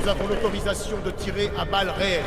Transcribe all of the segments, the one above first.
Nous avons l'autorisation de tirer à balles réelles.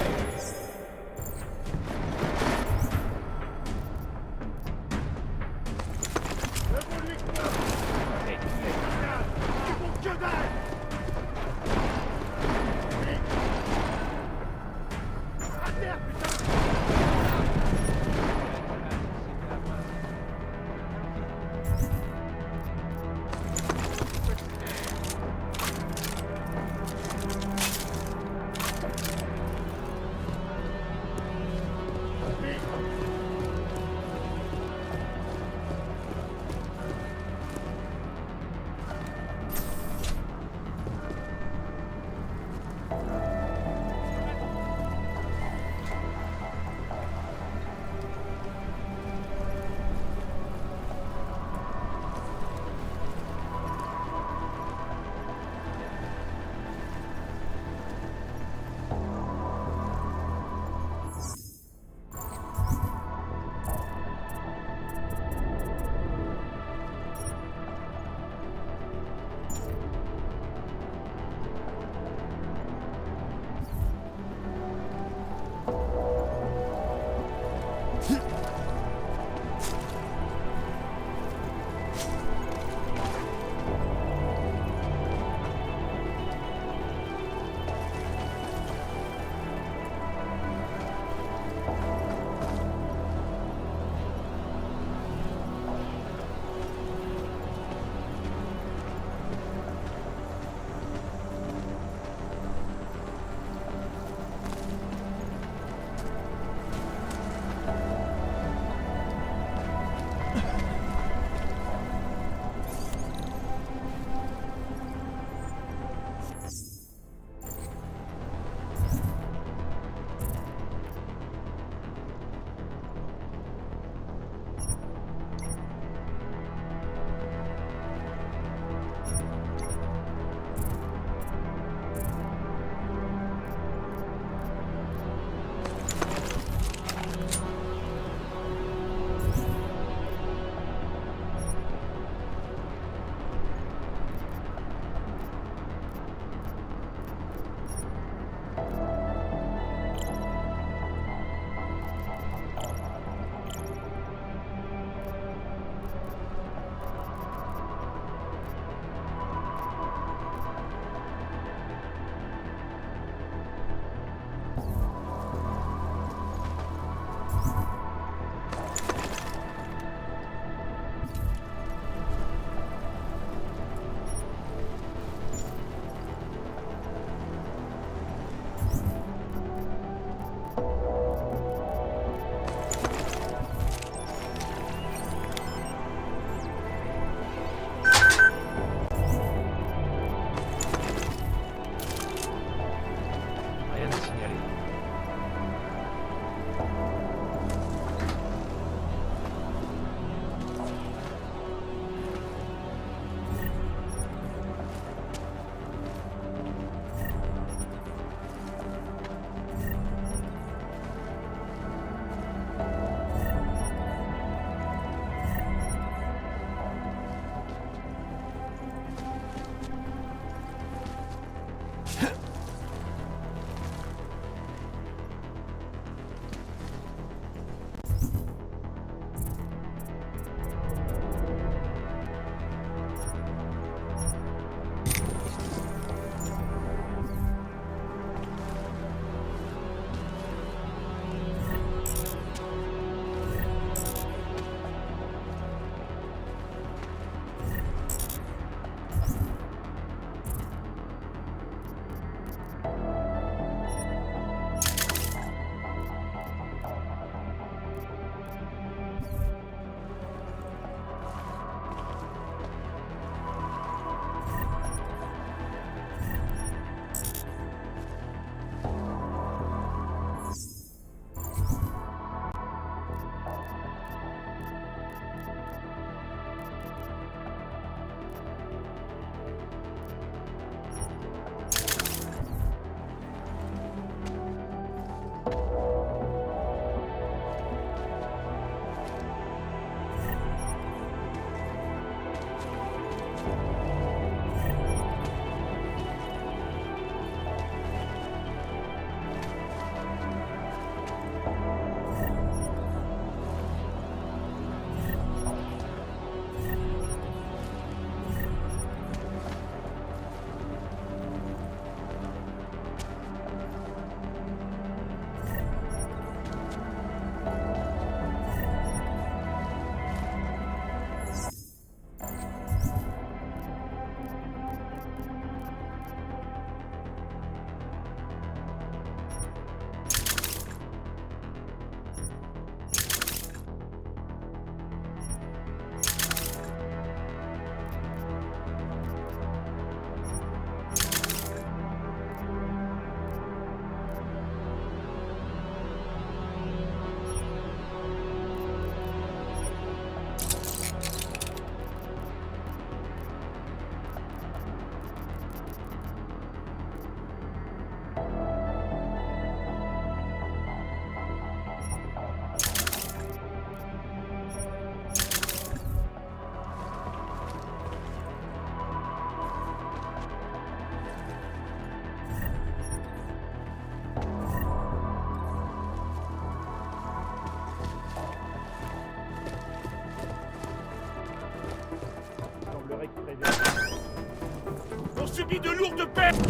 subi de lourdes pertes.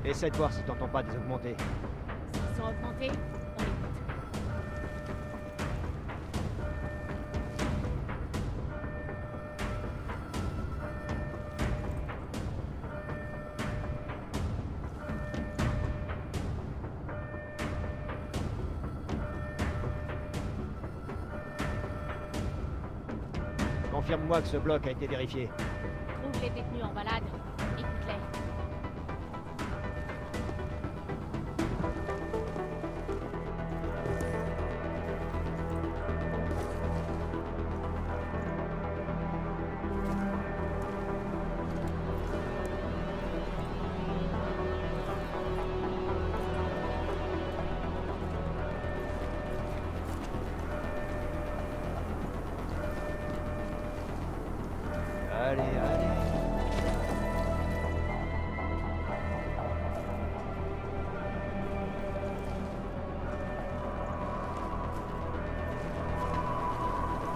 Essaie de voir si t'entends pas des augmentés. S'ils sont augmentés, on écoute. Confirme-moi que ce bloc a été vérifié. Trouve les détenus en balade. Écoute-les. Allez, allez.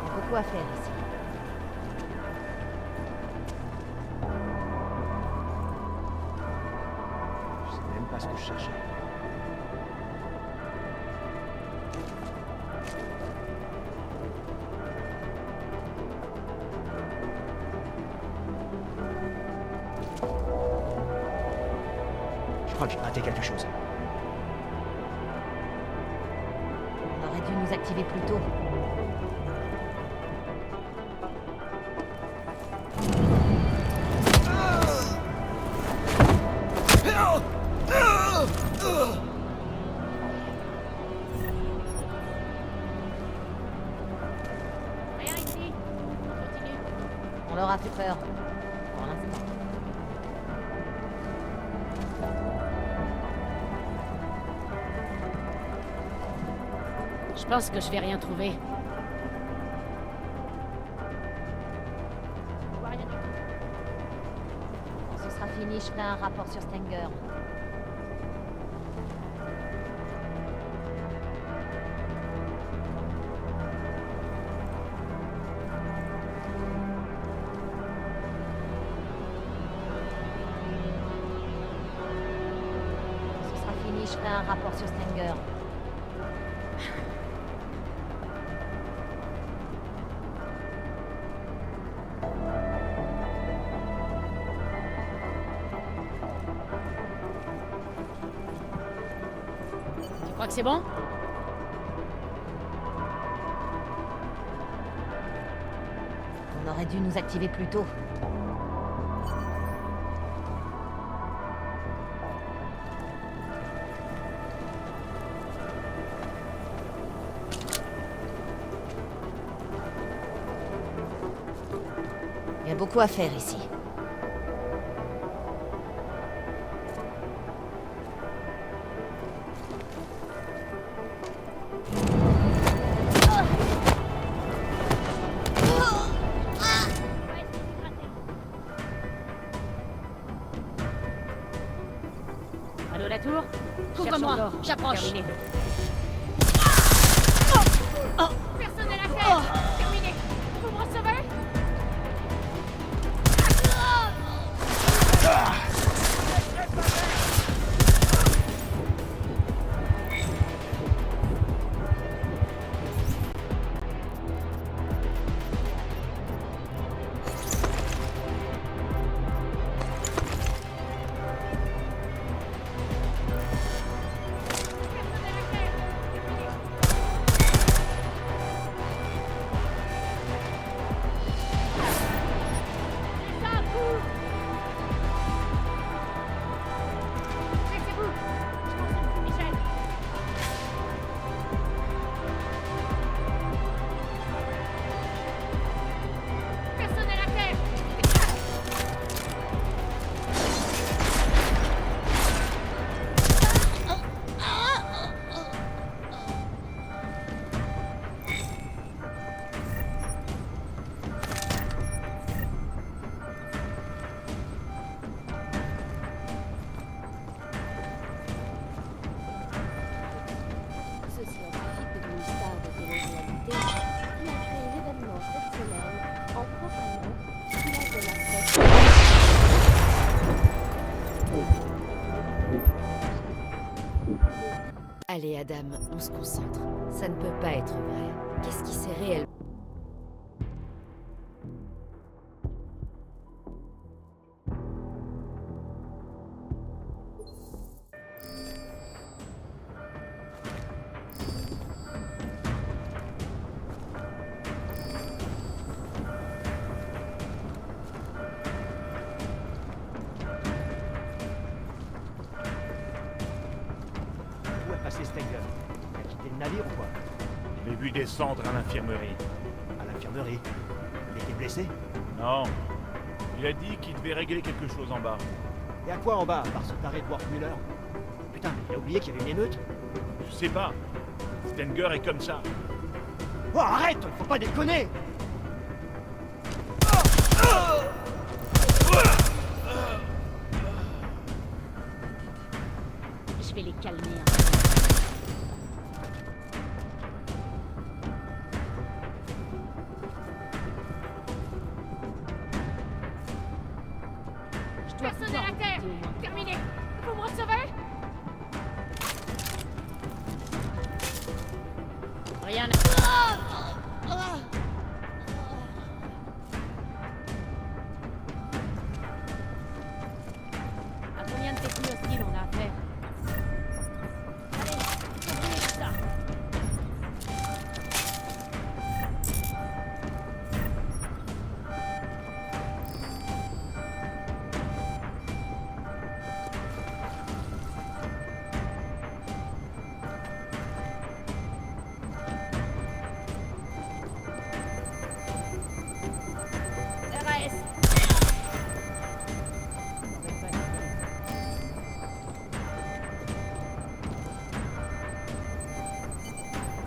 Il y a beaucoup à faire ici. Je sais même pas ce que je cherchais. Je crois que j'ai raté quelque chose. On aurait dû nous activer plus tôt. Rien ici. On continue. On leur a fait peur. Pour l'instant. Je pense que je vais rien trouver. Je vois rien du tout. Quand ce sera fini, je ferai un rapport sur Stenger. Quand ce sera fini, je ferai un rapport sur Stenger. Tu crois que c'est bon? On aurait dû nous activer plus tôt. Il y a beaucoup à faire ici. Allô, la tour? Couvre-moi, j'approche. Terminé. Personne à la tête. Terminé. Vous me recevez? Personne à la tête. Terminé. Allez, Adam, on se concentre. Ça ne peut pas être vrai. Qu'est-ce qui s'est réellement... Où est passé Stenger? Il a quitté le navire ou quoi? Je l'ai vu descendre à l'infirmerie. À l'infirmerie. Il était blessé? Non. Il a dit qu'il devait régler quelque chose en bas. Et à quoi en bas, par ce taré de Wortmuller? Putain, il a oublié qu'il y avait une émeute? Je sais pas. Stenger est comme ça. Oh, arrête! Faut pas déconner! Je vais les calmer. Je dois Personne pouvoir à la terre. m'arrêter au moins. Terminé. Vous me recevez? Rien à... À combien de techniques hostiles on a affaire? Allez, oubliez tout ça. RAS.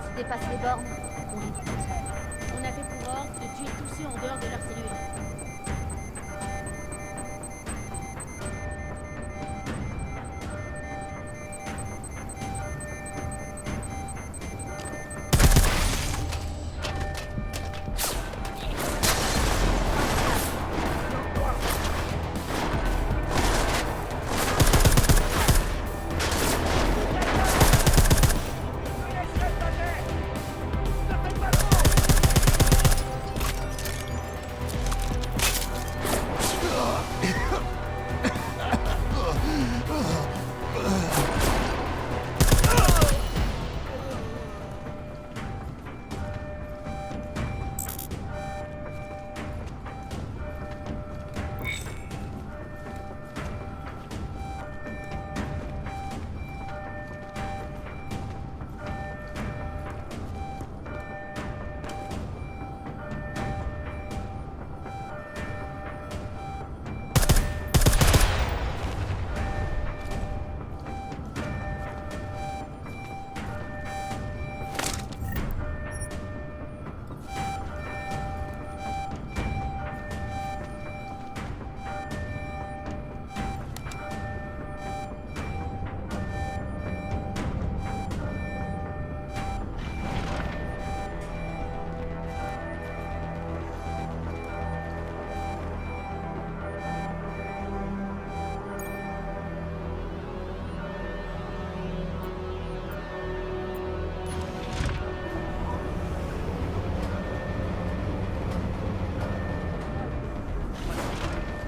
Tu dépasses les bornes? On les pousse. On a fait pour ordre de tuer tous ceux en dehors de leur cellule.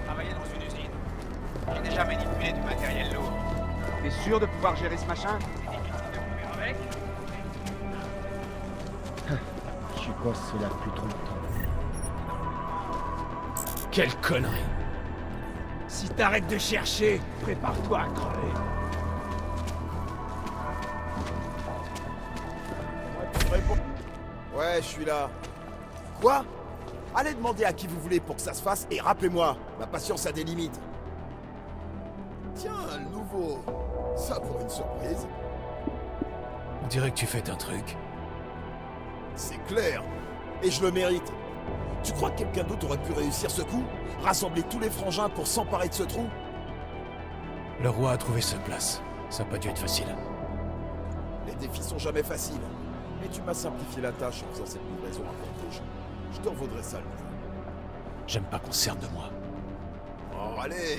Travailler dans une usine. J'ai déjà manipulé du matériel lourd. T'es sûr de pouvoir gérer ce machin? C'est difficile de courir avec. Je suppose que c'est là depuis trop longtemps. Quelle connerie! Si t'arrêtes de chercher, prépare-toi à crever. Ouais, je suis là. Quoi? Allez demander à qui vous voulez pour que ça se fasse et rappelez-moi, ma patience a des limites. Tiens, le nouveau. Ça pour une surprise. On dirait que tu fais un truc. C'est clair. Et je le mérite. Tu crois que quelqu'un d'autre aurait pu réussir ce coup? Rassembler tous les frangins pour s'emparer de ce trou? Le roi a trouvé sa place. Ça n'a pas dû être facile. Les défis sont jamais faciles. Mais tu m'as simplifié la tâche en faisant cette livraison à Port-Rouge. Je te revaudrai ça, le nouveau. J'aime pas qu'on se serve de moi. Oh, allez.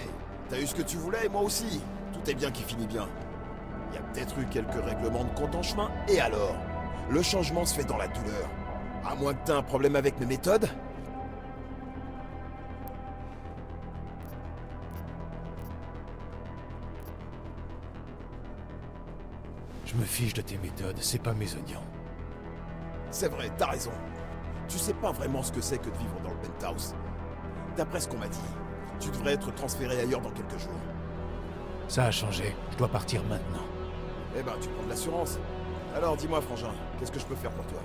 T'as eu ce que tu voulais et moi aussi. Tout est bien qui finit bien. y a peut-être eu quelques règlements de compte en chemin, et alors? Le changement se fait dans la douleur. À moins que t'aies un problème avec mes méthodes? Je me fiche de tes méthodes, c'est pas mes oignons. C'est vrai, t'as raison. Tu sais pas vraiment ce que c'est que de vivre dans le penthouse. D'après ce qu'on m'a dit, tu devrais être transféré ailleurs dans quelques jours. Ça a changé, je dois partir maintenant. Eh ben, tu prends de l'assurance. Alors, dis-moi, frangin, qu'est-ce que je peux faire pour toi?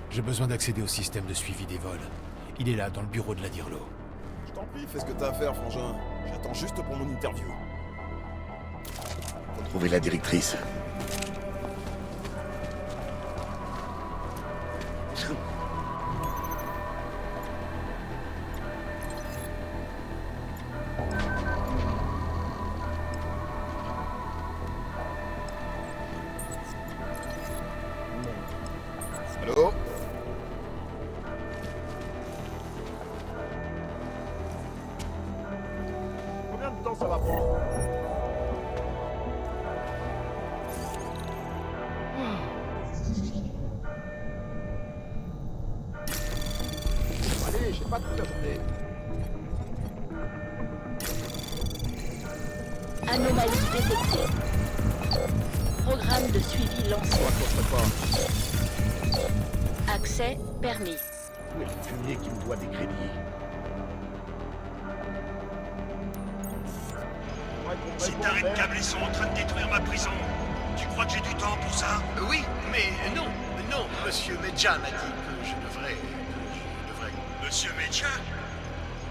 J'ai besoin d'accéder au système de suivi des vols. Il est là, dans le bureau de la Dirlo. Je t'en prie, fais ce que t'as à faire, frangin. J'attends juste pour mon interview. Trouver la directrice. Allô? Combien de temps ça va prendre? Allez, j'ai pas toute la journée. Anomalie détectée. Programme de suivi lancé. Accès permis. Où est le fumier qui me doit des crédits? Ces tarés de câbles sont en train de détruire ma prison. Tu crois que j'ai du temps pour ça? Oui, mais non, Monsieur Medja m'a dit que je devrais... Monsieur Mecha?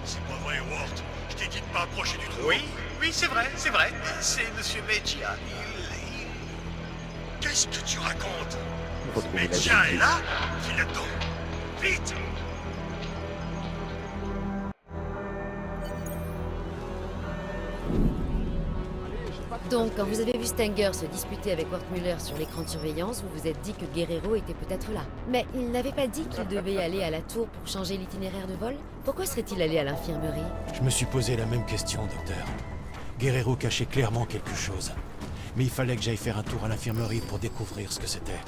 C'est pas vrai, Ward. Je t'ai dit de pas approcher du trou. Oui, c'est vrai. C'est Monsieur Medja. Qu'est-ce que tu racontes? Retrouver la Mecha est directrice. là? File là-dedans. Vite! Donc, quand vous avez vu Stenger se disputer avec Wertmüller sur l'écran de surveillance, vous vous êtes dit que Guerrero était peut-être là. Mais il n'avait pas dit qu'il devait aller à la tour pour changer l'itinéraire de vol? Pourquoi serait-il allé à l'infirmerie? Je me suis posé la même question, docteur. Guerrero cachait clairement quelque chose. Mais il fallait que j'aille faire un tour à l'infirmerie pour découvrir ce que c'était.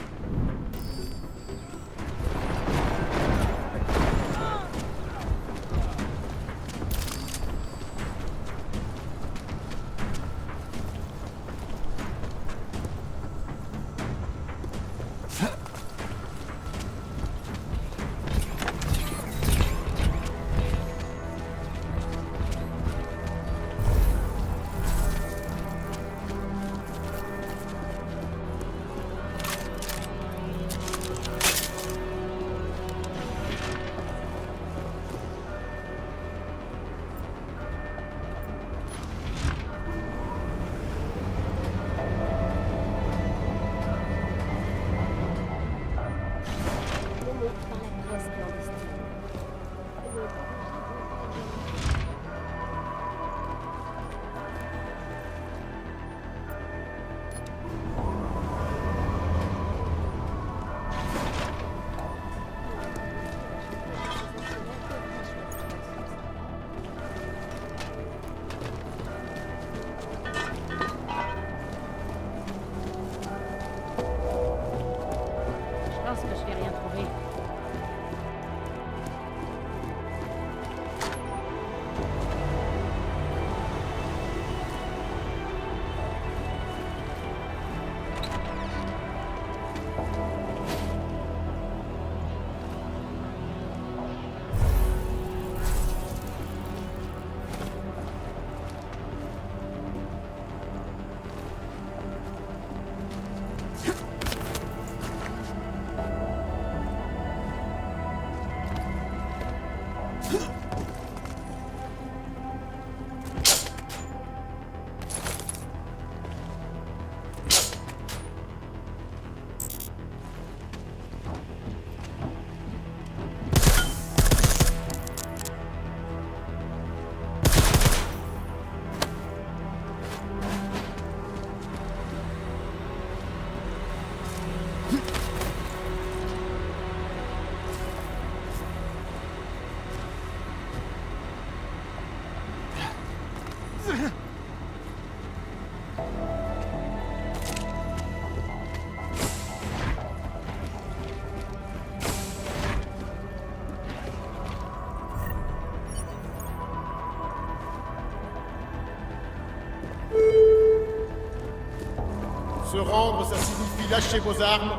Se rendre, ça signifie lâcher vos armes,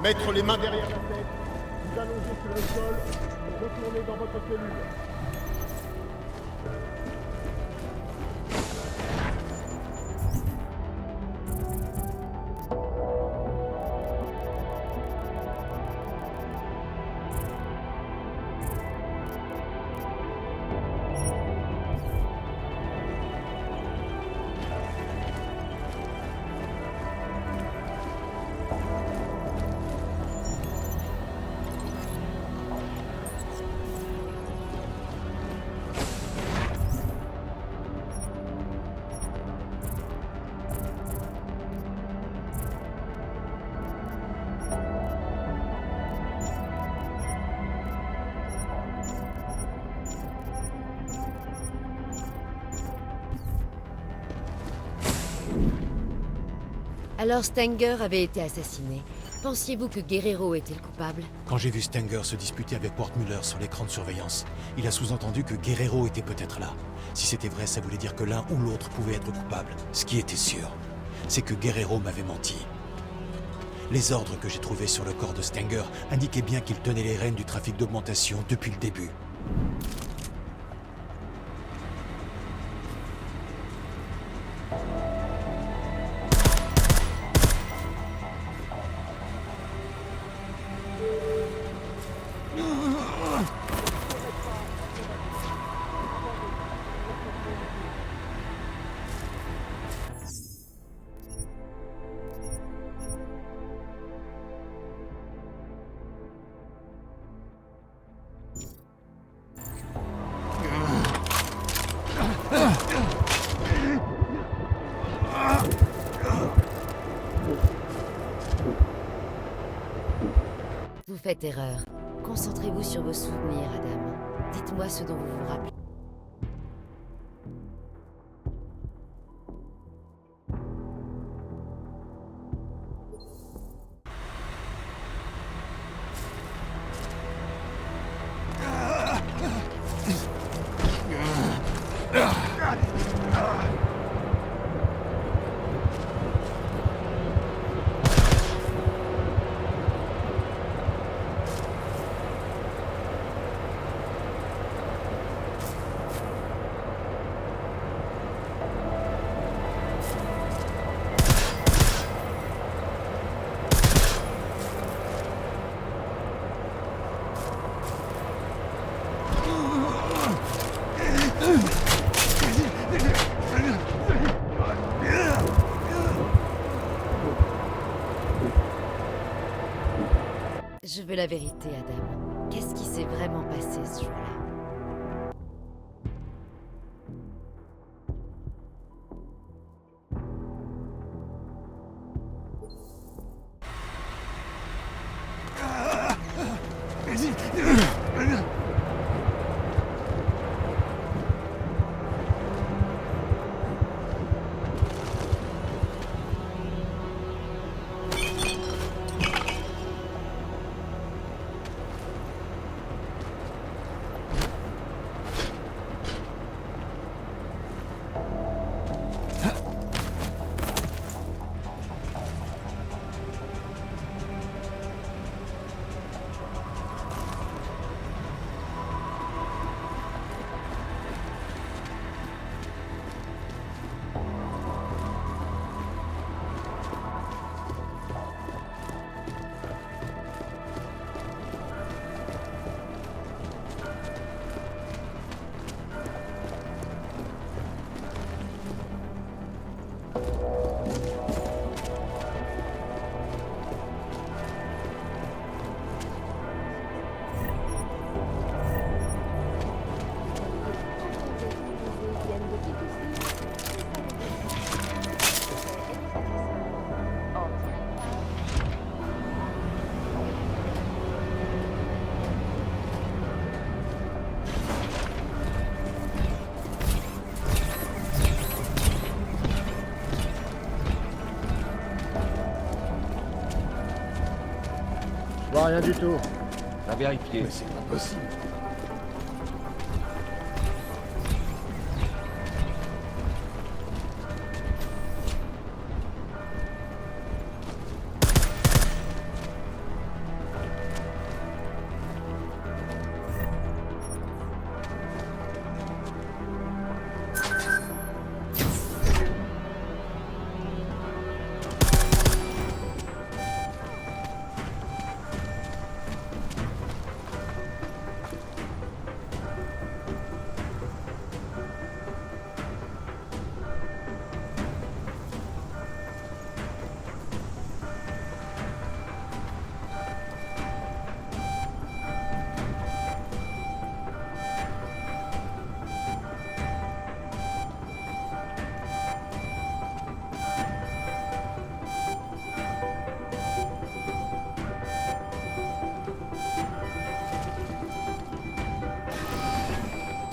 mettre les mains derrière la tête, vous allonger sur le sol et retourner dans votre cellule. Alors Stenger avait été assassiné. Pensiez-vous que Guerrero était le coupable? Quand j'ai vu Stenger se disputer avec Wortmuller sur l'écran de surveillance, il a sous-entendu que Guerrero était peut-être là. Si c'était vrai, ça voulait dire que l'un ou l'autre pouvait être coupable. Ce qui était sûr, c'est que Guerrero m'avait menti. Les ordres que j'ai trouvés sur le corps de Stenger indiquaient bien qu'il tenait les rênes du trafic d'augmentation depuis le début. Vous faites erreur. Concentrez-vous sur vos souvenirs, Adam. Dites-moi ce dont vous vous rappelez. Je veux la vérité, Adam. Qu'est-ce qui s'est vraiment passé ce jour-là? Je vois rien du tout. À vérifier. Mais c'est pas possible.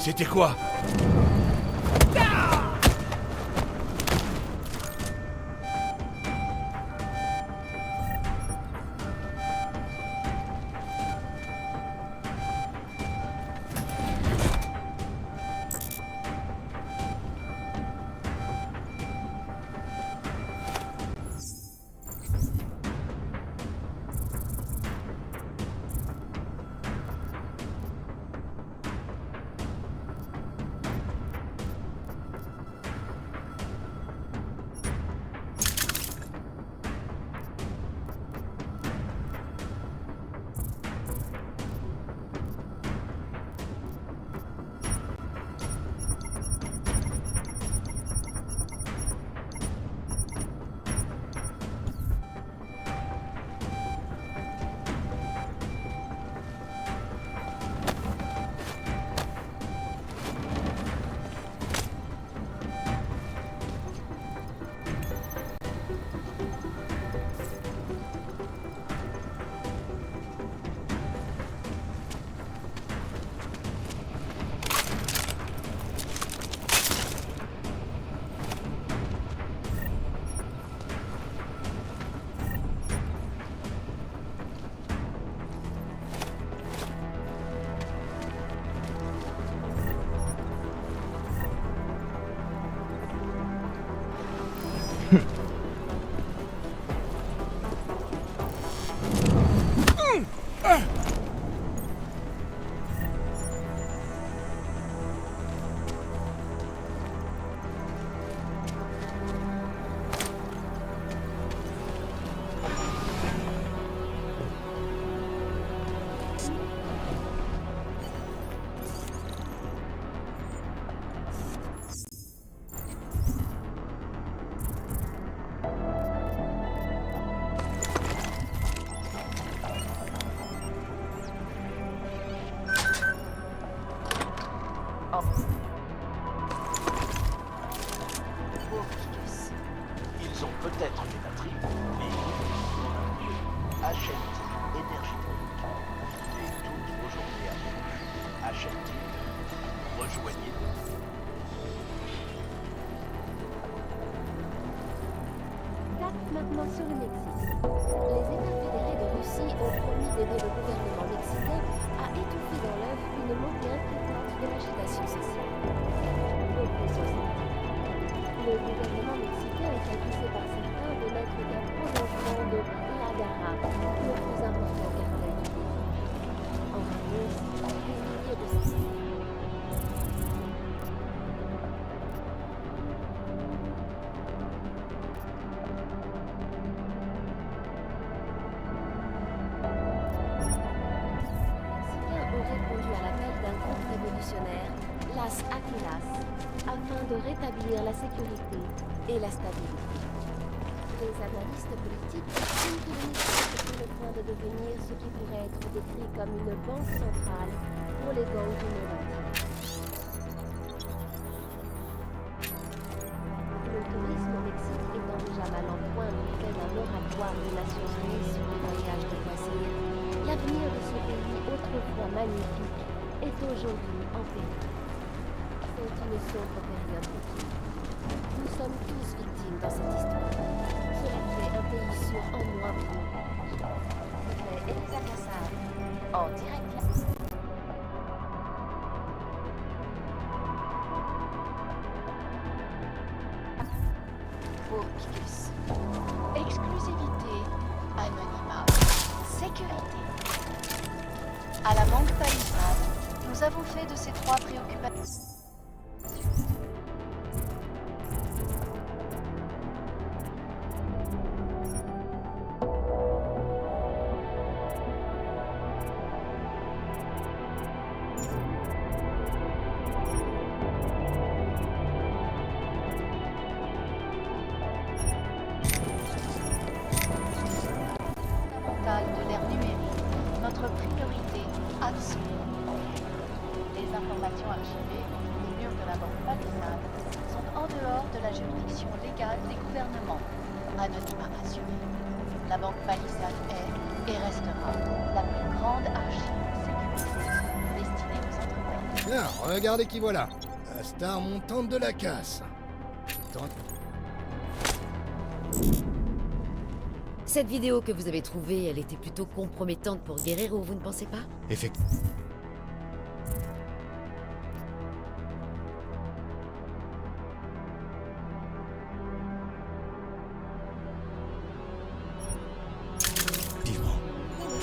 C'était quoi? Ils ont peut-être des batteries, mais HLT Énergie et toute vos journées à HLT, rejoignez-nous. Cap maintenant sur le Mexique. Les États fédérés de Russie ont promis d'aider le gouvernement mexicain à étouffer dans l'œuf une montée inquiétante de l'agitation sociale. Le gouvernement mexicain est accusé par certains de n'être qu'un prolongement de la Garra, le plus important cartel du pays. En réponse, des milliers de civils. Las Aquilas, afin de rétablir la sécurité et la stabilité. Les analystes politiques estiment que le Mexique est sur le point de devenir ce qui pourrait être décrit comme une banque centrale pour les gangs du monde entier. Le tourisme au Mexique étant déjà mal en point du fait d'un moratoire des Nations Unies sur les voyages de croisière, l'avenir de ce pays autrefois magnifique est aujourd'hui en péril. C'est une sombre période pour tous. Nous sommes tous victimes dans cette histoire. Cela fait un pays sûr en moins pour nous. C'était Elisa Kassab, en direct. Focus. Exclusivité. Anonymat. Sécurité. À la Banque Palisade, nous avons fait de ces trois préoccupations. De l'ère numérique, notre priorité absolue. Les informations archivées au mur de la Banque Palisade sont en dehors de la juridiction légale des gouvernements. Anonymat assuré. La Banque Palisade est et restera la plus grande archive sécurisée destinée aux entreprises. Tiens, regardez qui voilà. La star montante de la casse. Cette vidéo que vous avez trouvée, elle était plutôt compromettante pour Guerrero, vous ne pensez pas? Effectivement.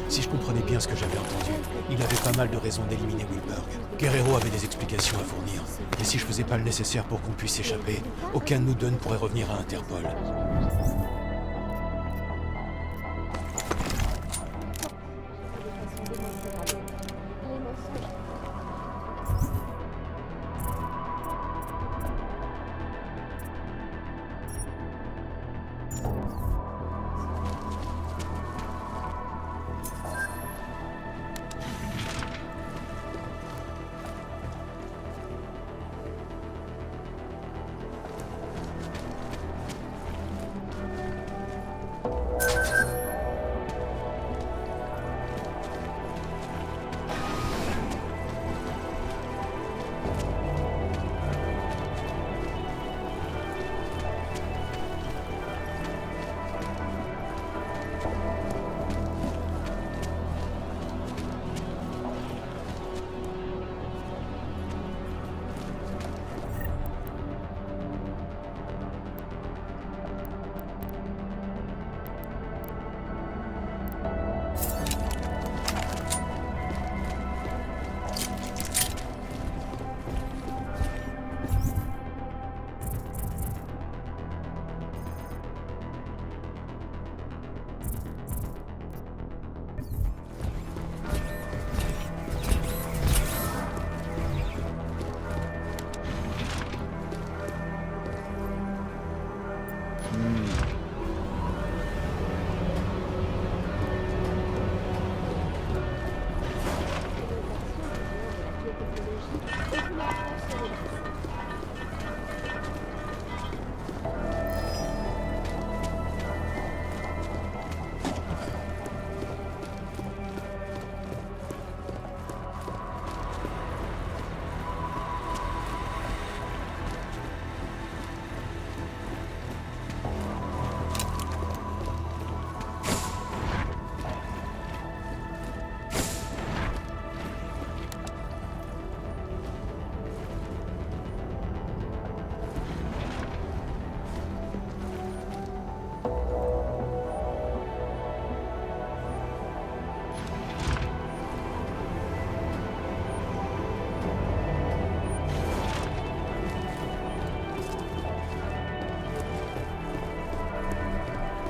Si je comprenais bien ce que j'avais entendu, il avait pas mal de raisons d'éliminer Wilberg. Guerrero avait des explications à fournir. Et si je faisais pas le nécessaire pour qu'on puisse s'échapper, aucun de nous deux ne pourrait revenir à Interpol.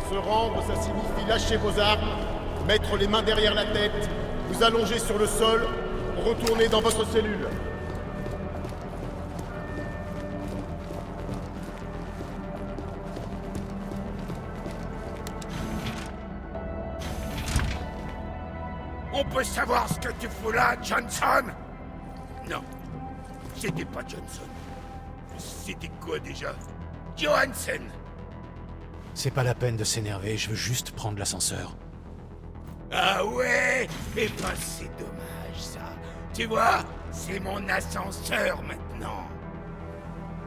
Se rendre, ça signifie lâcher vos armes, mettre les mains derrière la tête, vous allonger sur le sol, retourner dans votre cellule. On peut savoir ce que tu fous là, Johnson? Non, c'était pas Johnson. C'était quoi déjà? Johansen. C'est pas la peine de s'énerver, je veux juste prendre l'ascenseur. Ah ouais? Eh ben c'est dommage ça. Tu vois, c'est mon ascenseur maintenant.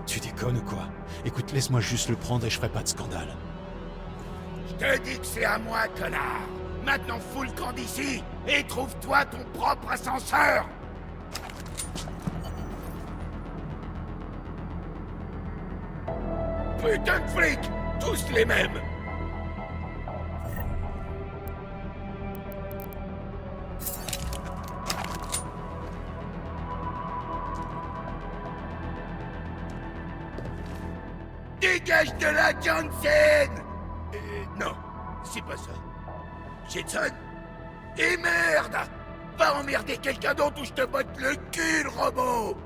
Tu déconnes ou quoi? Écoute, laisse-moi juste le prendre et je ferai pas de scandale. Je te dis que c'est à moi, connard. Maintenant fous le camp d'ici et trouve-toi ton propre ascenseur. Putain de flics! Tous les mêmes! Dégage de là, Johnson! Non, c'est pas ça. Jetson? Et merde! Va emmerder quelqu'un d'autre ou je te botte le cul, le robot!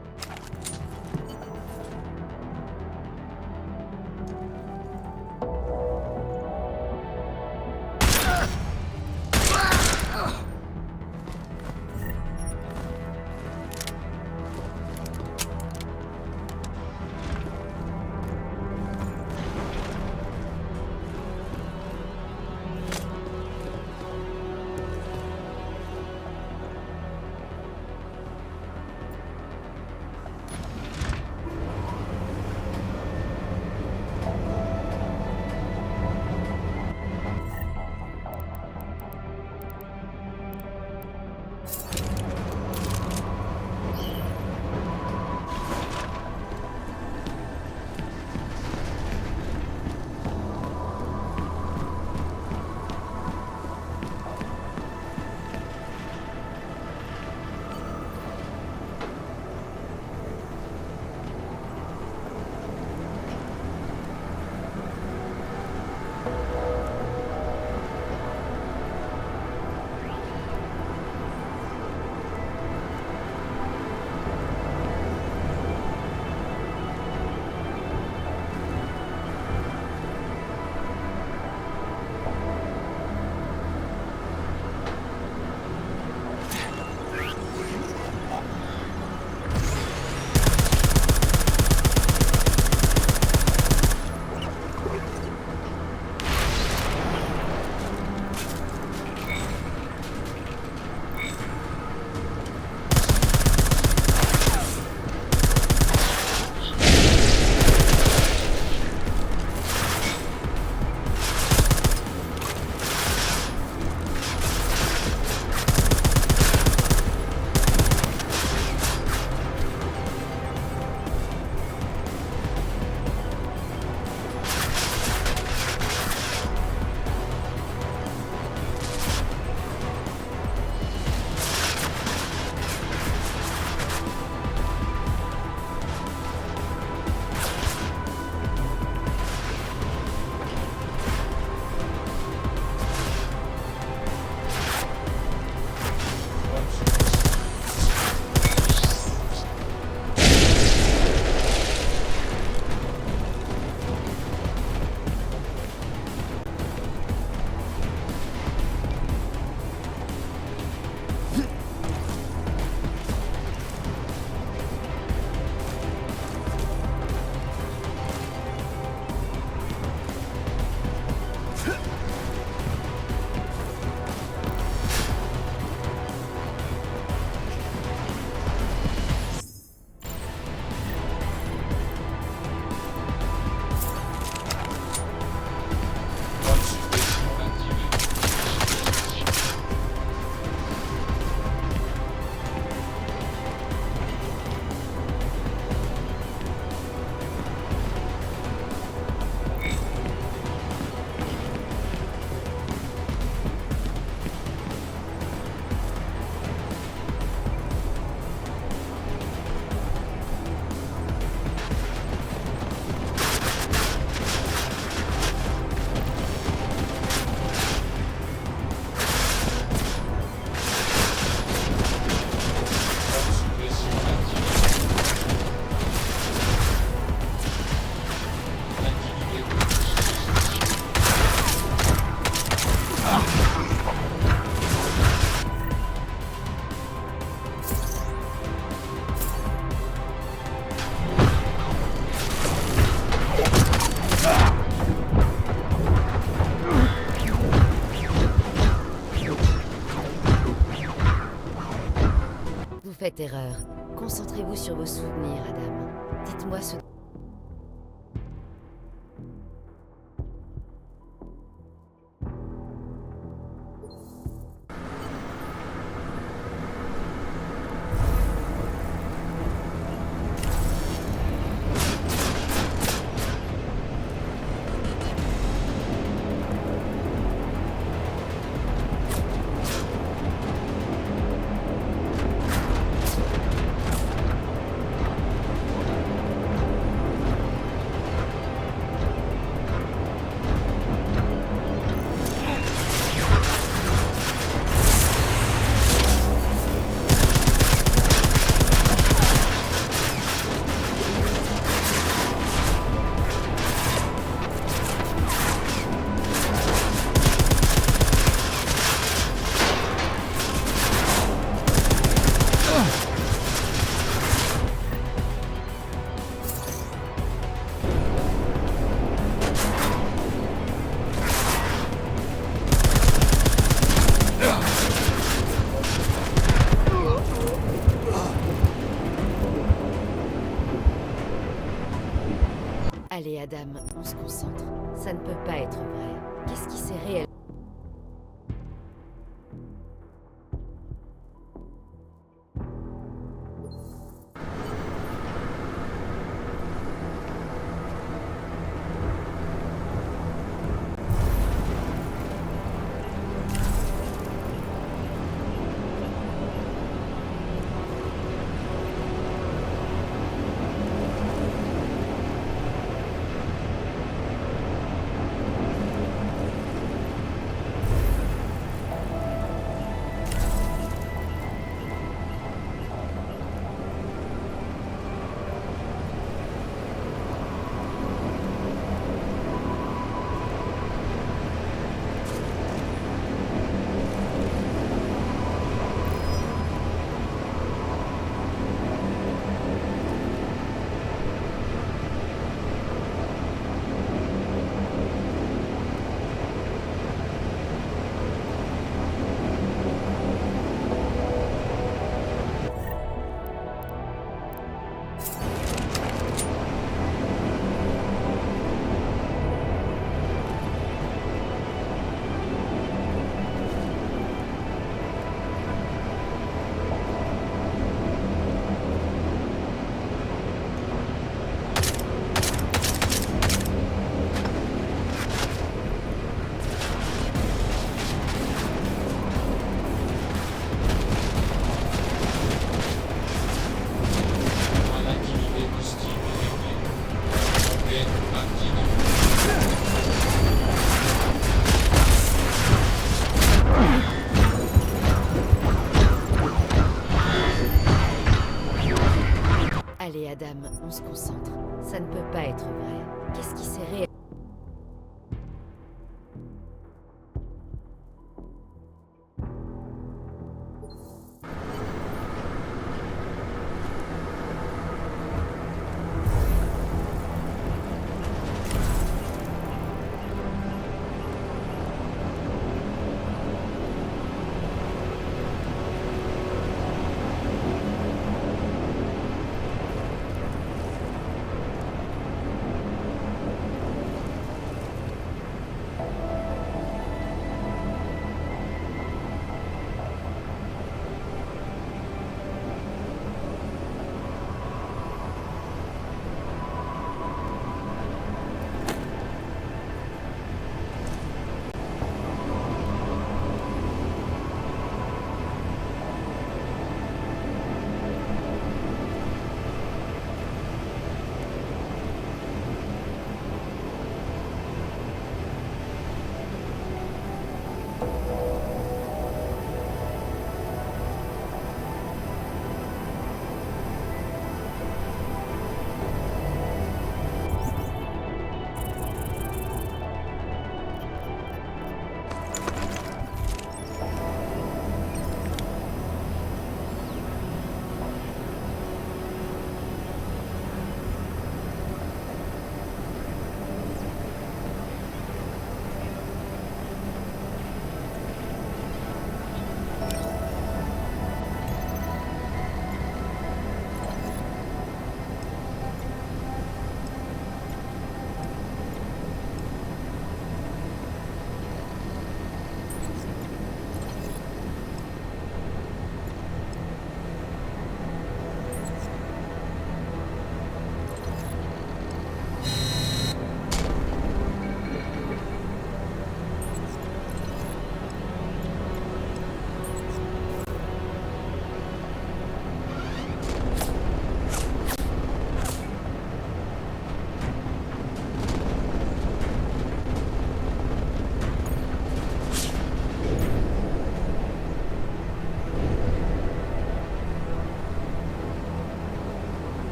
faites erreur. Concentrez-vous sur vos souvenirs, Adam. Dites-moi ce... Allez, Adam, on se concentre. Ça ne peut pas être vrai. Qu'est-ce qui s'est réellement... concentre. Ça ne peut pas être vrai. Qu'est-ce qui s'est réellement...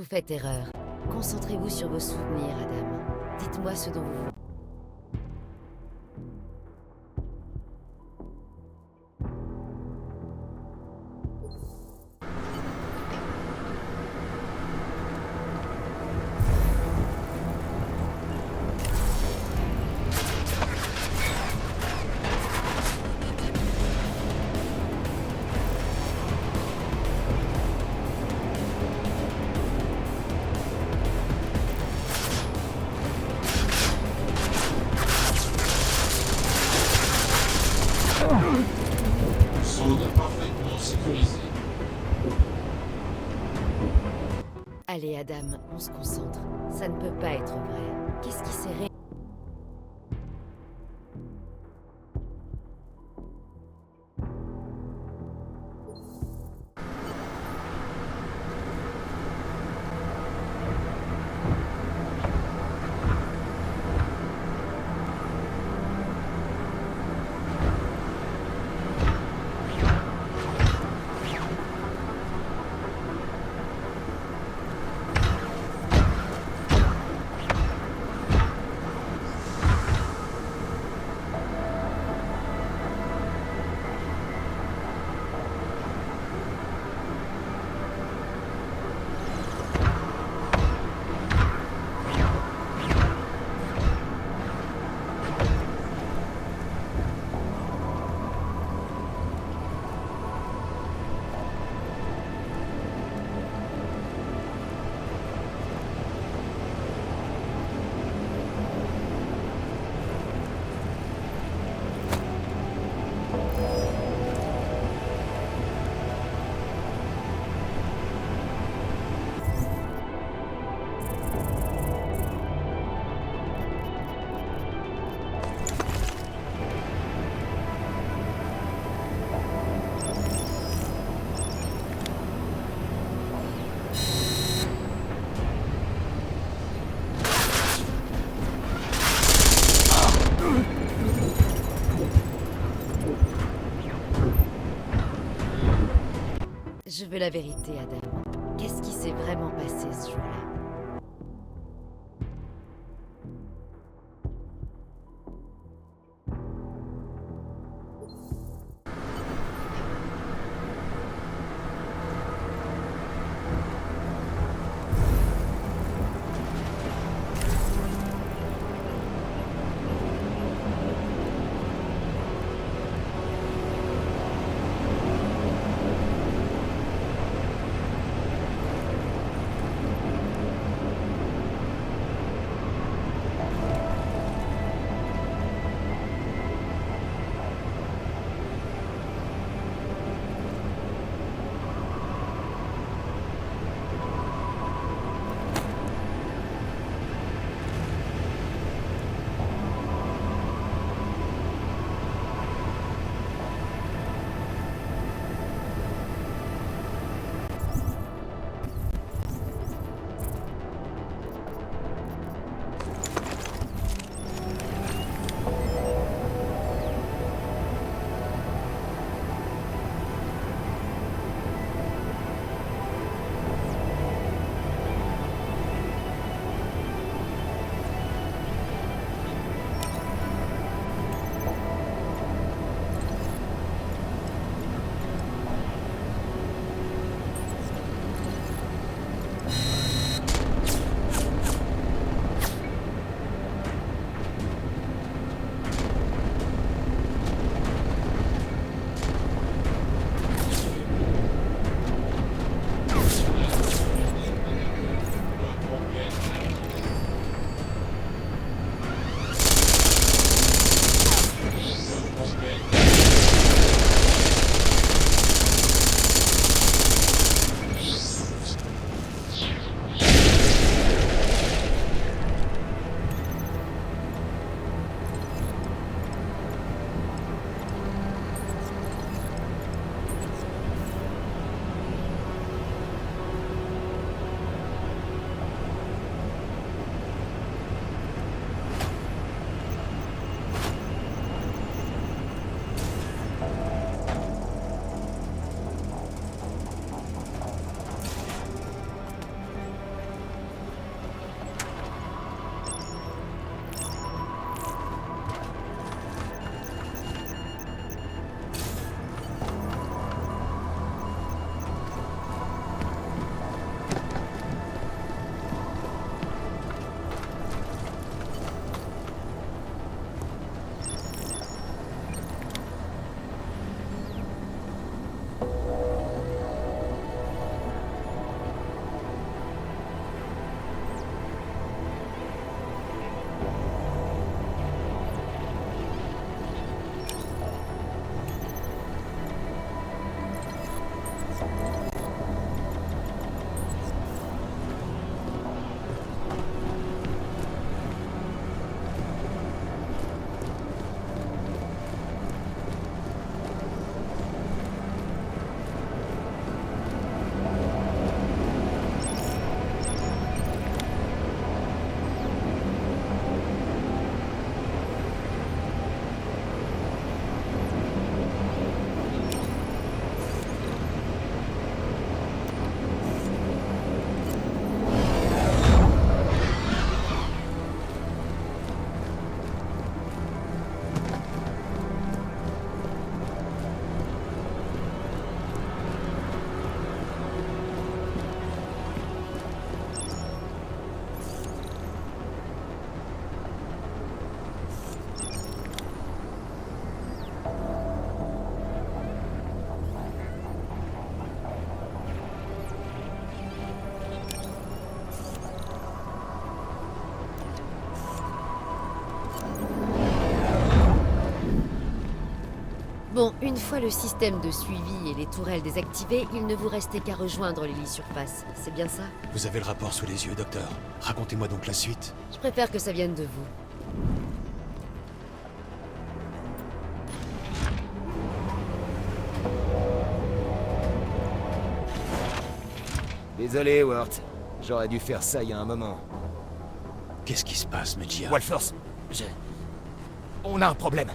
vous faites erreur. Concentrez-vous sur vos souvenirs, Adam. Dites-moi ce dont vous... Allez, Adam, on se concentre. Ça ne peut pas être vrai. Qu'est-ce qui s'est ré... Je veux la vérité, Adam. Qu'est-ce qui s'est vraiment passé ce jour-là? Bon, une fois le système de suivi et les tourelles désactivées, il ne vous restait qu'à rejoindre l'hélice surface. C'est bien ça? Vous avez le rapport sous les yeux, docteur. Racontez-moi donc la suite. Je préfère que ça vienne de vous. Désolé, Wart. J'aurais dû faire ça il y a un moment. Qu'est-ce qui se passe, Medjia? Walfors, on a un problème.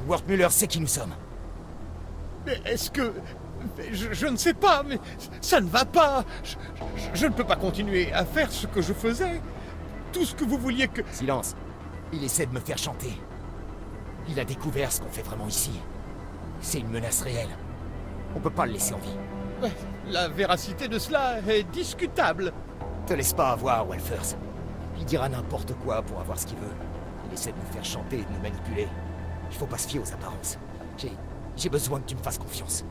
Wortmuller sait qui nous sommes. Mais est-ce que... Je ne sais pas, mais ça ne va pas. Je ne peux pas continuer à faire ce que je faisais. Tout ce que vous vouliez que... Silence. Il essaie de me faire chanter. Il a découvert ce qu'on fait vraiment ici. C'est une menace réelle. On peut pas le laisser en vie. Ouais, la véracité de cela est discutable. Te laisse pas avoir, Walfors. Il dira n'importe quoi pour avoir ce qu'il veut. Il essaie de nous faire chanter et de nous manipuler. Il faut pas se fier aux apparences. J'ai besoin que tu me fasses confiance.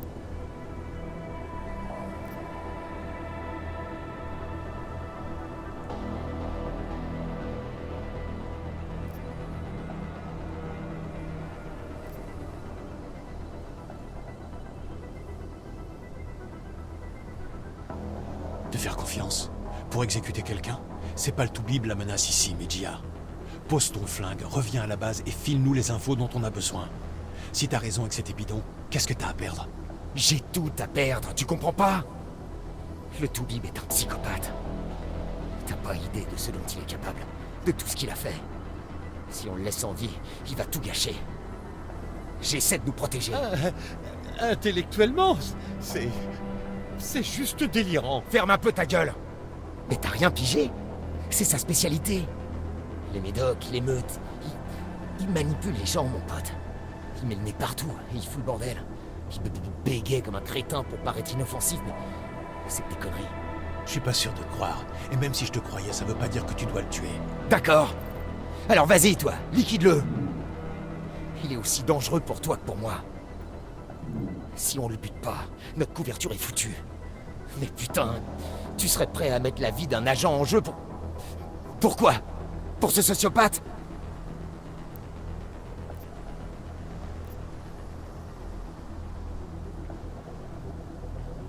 Te faire confiance? Pour exécuter quelqu'un? C'est pas le Toubib la menace ici, Medjia. Pose ton flingue, reviens à la base et file-nous les infos dont on a besoin. Si t'as raison avec cet bidon, qu'est-ce que t'as à perdre? J'ai tout à perdre, tu comprends pas? Le Toubib est un psychopathe. T'as pas idée de ce dont il est capable, de tout ce qu'il a fait. Si on le laisse en vie, il va tout gâcher. J'essaie de nous protéger. Intellectuellement, c'est juste délirant. Ferme un peu ta gueule. Mais t'as rien pigé? C'est sa spécialité. Les médocs, les meutes, il manipule les gens, mon pote. Il met le nez partout et il fout le bordel. Il bégaye comme un crétin pour paraître inoffensif, mais c'est des conneries. Je suis pas sûr de te croire. Et même si je te croyais, ça veut pas dire que tu dois le tuer. D'accord. Alors vas-y, toi, liquide-le. Il est aussi dangereux pour toi que pour moi. Si on le bute pas, notre couverture est foutue. Mais putain, tu serais prêt à mettre la vie d'un agent en jeu pour... Pourquoi? Pour ce sociopathe?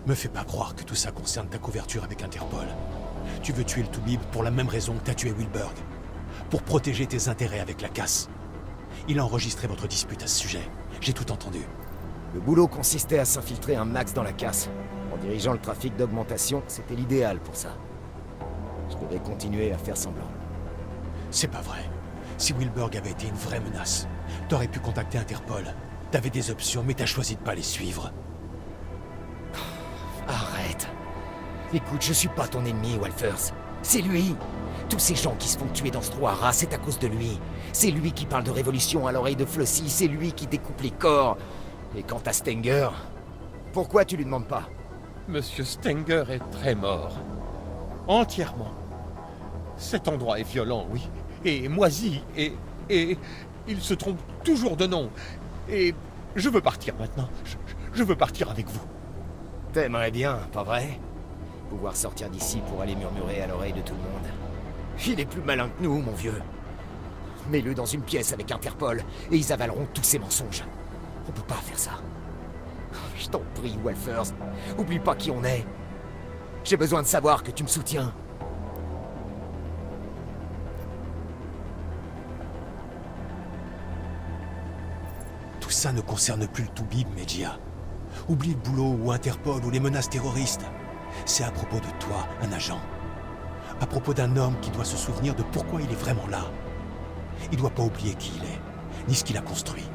Me fais pas croire que tout ça concerne ta couverture avec Interpol. Tu veux tuer le Toubib pour la même raison que t'as tué Wilberg. Pour protéger tes intérêts avec la casse. Il a enregistré votre dispute à ce sujet. J'ai tout entendu. Le boulot consistait à s'infiltrer un max dans la casse. En dirigeant le trafic d'augmentation, c'était l'idéal pour ça. Je devais continuer à faire semblant. C'est pas vrai. Si Wilberg avait été une vraie menace, t'aurais pu contacter Interpol. T'avais des options, mais t'as choisi de pas les suivre. Arrête. Écoute, je suis pas ton ennemi, Walfors. C'est lui. Tous ces gens qui se font tuer dans ce trou à rats, c'est à cause de lui. C'est lui qui parle de révolution à l'oreille de Flossie, c'est lui qui découpe les corps. Et quant à Stenger, pourquoi tu lui demandes pas? Monsieur Stenger est très mort. Entièrement. Cet endroit est violent, oui. Et moisi, et il se trompe toujours de nom. Et je veux partir maintenant. Je veux partir avec vous. T'aimerais bien, pas vrai? Pouvoir sortir d'ici pour aller murmurer à l'oreille de tout le monde. Il est plus malin que nous, mon vieux. Mets-le dans une pièce avec Interpol, et ils avaleront tous ces mensonges. On peut pas faire ça. Je t'en prie, Walfors. Oublie pas qui on est. J'ai besoin de savoir que tu me soutiens. Tout ça ne concerne plus le Toubib, Medjia. Oublie le boulot ou Interpol ou les menaces terroristes. C'est à propos de toi, un agent. À propos d'un homme qui doit se souvenir de pourquoi il est vraiment là. Il doit pas oublier qui il est, ni ce qu'il a construit.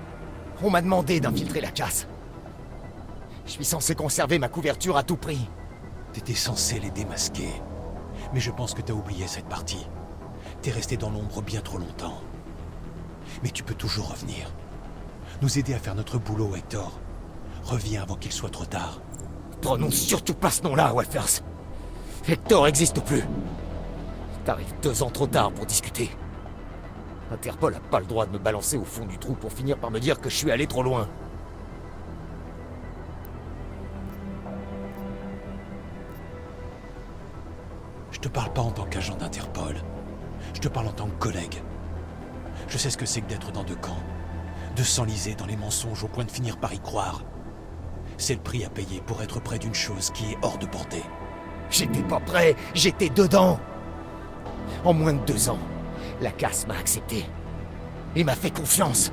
On m'a demandé d'infiltrer la casse. Je suis censé conserver ma couverture à tout prix. T'étais censé les démasquer. Mais je pense que t'as oublié cette partie. T'es resté dans l'ombre bien trop longtemps. Mais tu peux toujours revenir. Nous aider à faire notre boulot, Hector. Reviens avant qu'il soit trop tard. Prononce surtout pas ce nom-là, Walfors. Hector n'existe plus. T'arrives 2 ans trop tard pour discuter. Interpol a pas le droit de me balancer au fond du trou pour finir par me dire que je suis allé trop loin. Je te parle pas en tant qu'agent d'Interpol. Je te parle en tant que collègue. Je sais ce que c'est que d'être dans 2 camps. de s'enliser dans les mensonges au point de finir par y croire. C'est le prix à payer pour être près d'une chose qui est hors de portée. J'étais pas prêt, j'étais dedans. En moins de 2 ans, la casse m'a accepté. Et m'a fait confiance.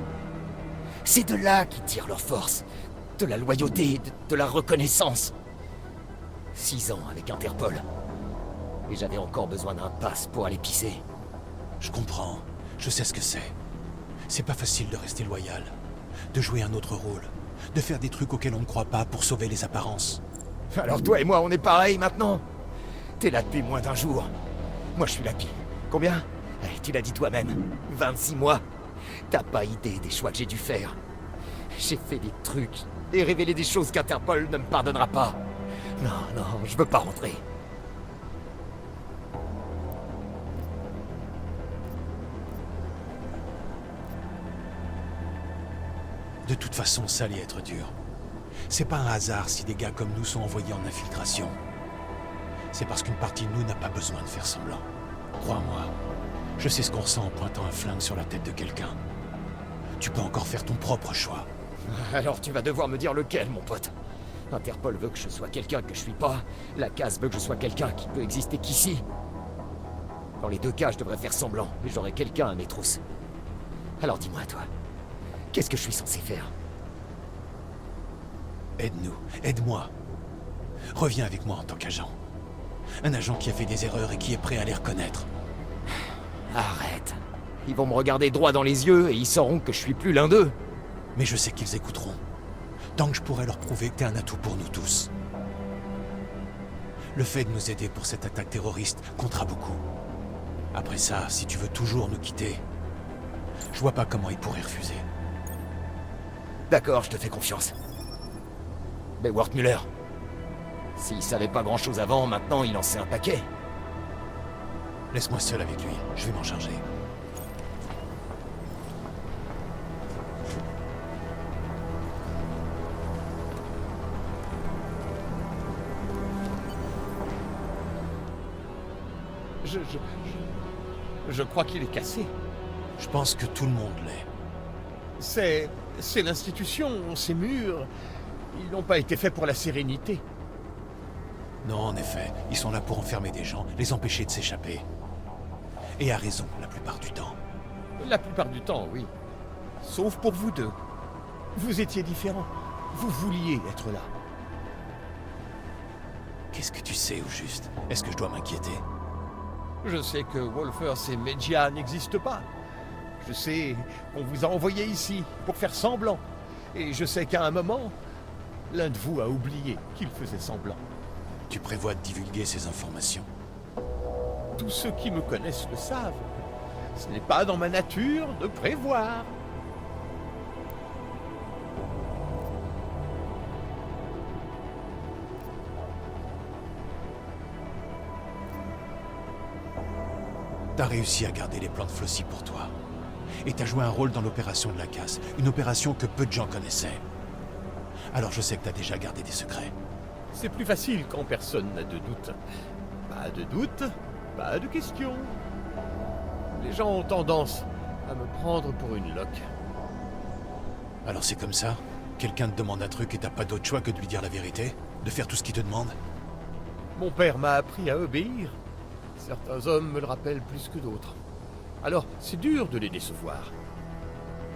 C'est de là qu'ils tirent leur force. De la loyauté, de la reconnaissance. 6 ans avec Interpol. Et j'avais encore besoin d'un pass pour aller pisser. Je comprends. Je sais ce que c'est. C'est pas facile de rester loyal. De jouer un autre rôle. De faire des trucs auxquels on ne croit pas pour sauver les apparences. Alors toi et moi, on est pareil maintenant. T'es là depuis moins d'1 jour. Moi, je suis là depuis... Combien? Tu l'as dit toi-même. 26 mois. T'as pas idée des choix que j'ai dû faire. J'ai fait des trucs et révélé des choses qu'Interpol ne me pardonnera pas. Non, je veux pas rentrer. De toute façon, ça allait être dur. C'est pas un hasard si des gars comme nous sont envoyés en infiltration. C'est parce qu'une partie de nous n'a pas besoin de faire semblant. Crois-moi, je sais ce qu'on ressent en pointant un flingue sur la tête de quelqu'un. Tu peux encore faire ton propre choix. Alors tu vas devoir me dire lequel, mon pote. Interpol veut que je sois quelqu'un que je suis pas. La case veut que je sois quelqu'un qui peut exister qu'ici. Dans les 2 cas, je devrais faire semblant, mais j'aurai quelqu'un à mes trousses. Alors dis-moi, toi, qu'est-ce que je suis censé faire? Aide-nous, aide-moi. Reviens avec moi en tant qu'agent. Un agent qui a fait des erreurs et qui est prêt à les reconnaître. Arrête. Ils vont me regarder droit dans les yeux et ils sauront que je suis plus l'un d'eux. Mais je sais qu'ils écouteront. Tant que je pourrai leur prouver que t'es un atout pour nous tous. Le fait de nous aider pour cette attaque terroriste comptera beaucoup. Après ça, si tu veux toujours nous quitter, je vois pas comment ils pourraient refuser. D'accord, je te fais confiance. Mais Wertmüller, s'il savait pas grand-chose avant, maintenant il en sait un paquet. Laisse-moi seul avec lui, je vais m'en charger. Je crois qu'il est cassé. Je pense que tout le monde l'est. C'est l'institution, ces murs. Ils n'ont pas été faits pour la sérénité. Non, en effet, ils sont là pour enfermer des gens, les empêcher de s'échapper. Et à raison, la plupart du temps. La plupart du temps, oui. Sauf pour vous deux. Vous étiez différents. Vous vouliez être là. Qu'est-ce que tu sais, au juste? Est-ce que je dois m'inquiéter? Je sais que Wolfers et Medja n'existent pas. Je sais qu'on vous a envoyé ici pour faire semblant. Et je sais qu'à un moment, l'un de vous a oublié qu'il faisait semblant. Tu prévois de divulguer ces informations? Tous ceux qui me connaissent le savent. Ce n'est pas dans ma nature de prévoir. T'as réussi à garder les plans de Flossie pour toi. Et t'as joué un rôle dans l'opération de la casse, une opération que peu de gens connaissaient. Alors je sais que t'as déjà gardé des secrets. C'est plus facile quand personne n'a de doute. Pas de doute, pas de question. Les gens ont tendance à me prendre pour une loque. Alors c'est comme ça? Quelqu'un te demande un truc et t'as pas d'autre choix que de lui dire la vérité? De faire tout ce qu'il te demande? Mon père m'a appris à obéir. Certains hommes me le rappellent plus que d'autres. Alors, c'est dur de les décevoir.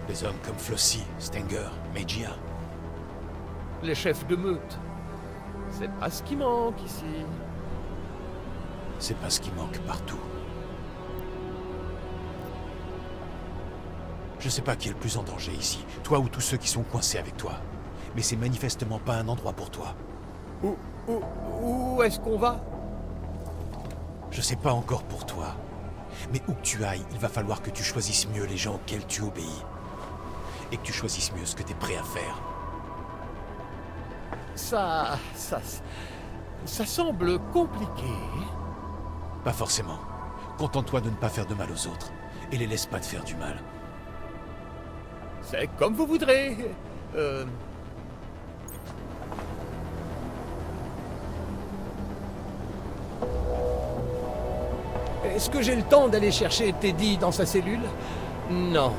Des hommes comme Flossie, Stenger, Medja. Les chefs de meute. C'est pas ce qui manque ici. C'est pas ce qui manque partout. Je sais pas qui est le plus en danger ici, toi ou tous ceux qui sont coincés avec toi. Mais c'est manifestement pas un endroit pour toi. Où est-ce qu'on va? Je sais pas encore pour toi. Mais où que tu ailles, il va falloir que tu choisisses mieux les gens auxquels tu obéis. Et que tu choisisses mieux ce que t'es prêt à faire. Ça semble compliqué. Pas forcément. Contente-toi de ne pas faire de mal aux autres. Et les laisse pas te faire du mal. C'est comme vous voudrez. Est-ce que j'ai le temps d'aller chercher Teddy dans sa cellule? Non,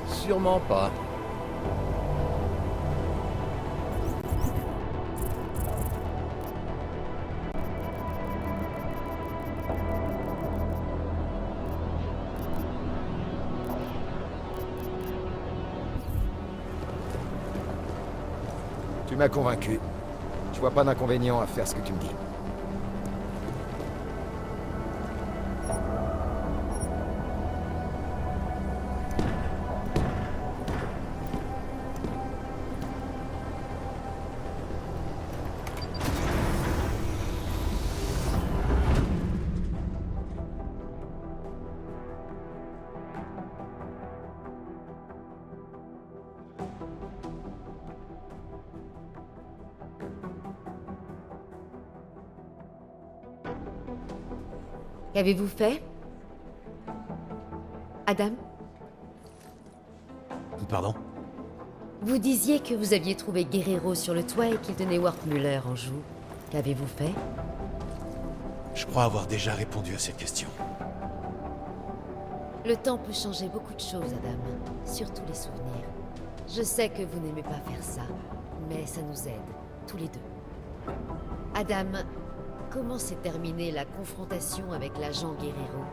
sûrement pas. Tu m'as convaincu. Je vois pas d'inconvénient à faire ce que tu me dis. Qu'avez-vous fait? Adam? Pardon? Vous disiez que vous aviez trouvé Guerrero sur le toit et qu'il tenait Wertmüller en joue. Qu'avez-vous fait? Je crois avoir déjà répondu à cette question. Le temps peut changer beaucoup de choses, Adam. Surtout les souvenirs. Je sais que vous n'aimez pas faire ça, mais ça nous aide, tous les deux. Adam, comment s'est terminée la confrontation avec l'agent Guerrero?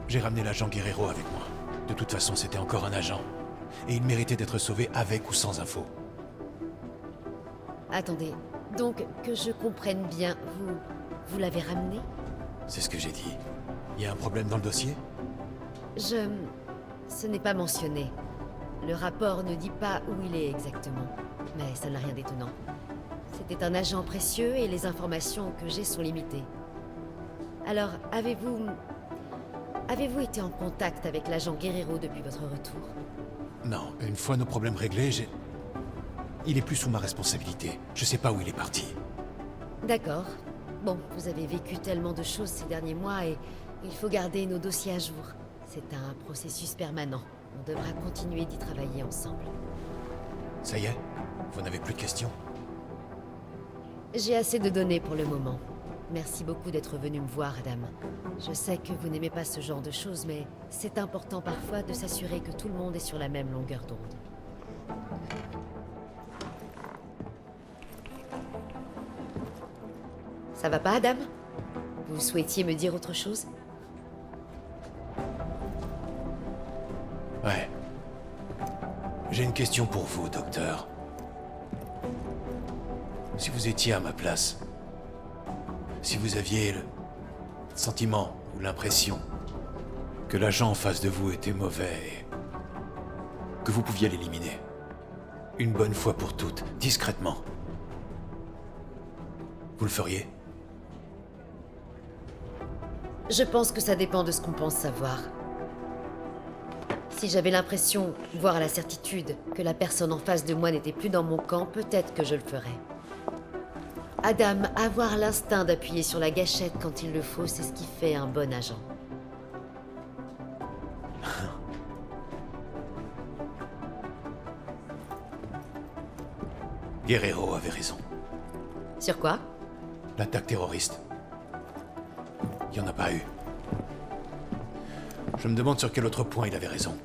J'ai ramené l'agent Guerrero avec moi. De toute façon, c'était encore un agent. Et il méritait d'être sauvé avec ou sans info. Attendez, donc que je comprenne bien, vous l'avez ramené? C'est ce que j'ai dit. Il y a un problème dans le dossier? Ce n'est pas mentionné. Le rapport ne dit pas où il est exactement. Mais ça n'a rien d'étonnant. C'était un agent précieux et les informations que j'ai sont limitées. Alors, avez-vous été en contact avec l'agent Guerrero depuis votre retour? Non, une fois nos problèmes réglés, il est plus sous ma responsabilité. Je sais pas où il est parti. D'accord. Bon, vous avez vécu tellement de choses ces derniers mois et il faut garder nos dossiers à jour. C'est un processus permanent. On devra continuer d'y travailler ensemble. Ça y est? Vous n'avez plus de questions? J'ai assez de données pour le moment. Merci beaucoup d'être venu me voir, Adam. Je sais que vous n'aimez pas ce genre de choses, mais c'est important parfois de s'assurer que tout le monde est sur la même longueur d'onde. Ça va pas, Adam? Vous souhaitiez me dire autre chose? Ouais. J'ai une question pour vous, docteur. Si vous étiez à ma place, si vous aviez le sentiment ou l'impression que l'agent en face de vous était mauvais et que vous pouviez l'éliminer, une bonne fois pour toutes, discrètement, vous le feriez? Je pense que ça dépend de ce qu'on pense savoir. Si j'avais l'impression, voire la certitude, que la personne en face de moi n'était plus dans mon camp, peut-être que je le ferais. Adam, avoir l'instinct d'appuyer sur la gâchette quand il le faut, c'est ce qui fait un bon agent. Guerrero avait raison. Sur quoi? L'attaque terroriste. Il n'y en a pas eu. Je me demande sur quel autre point il avait raison.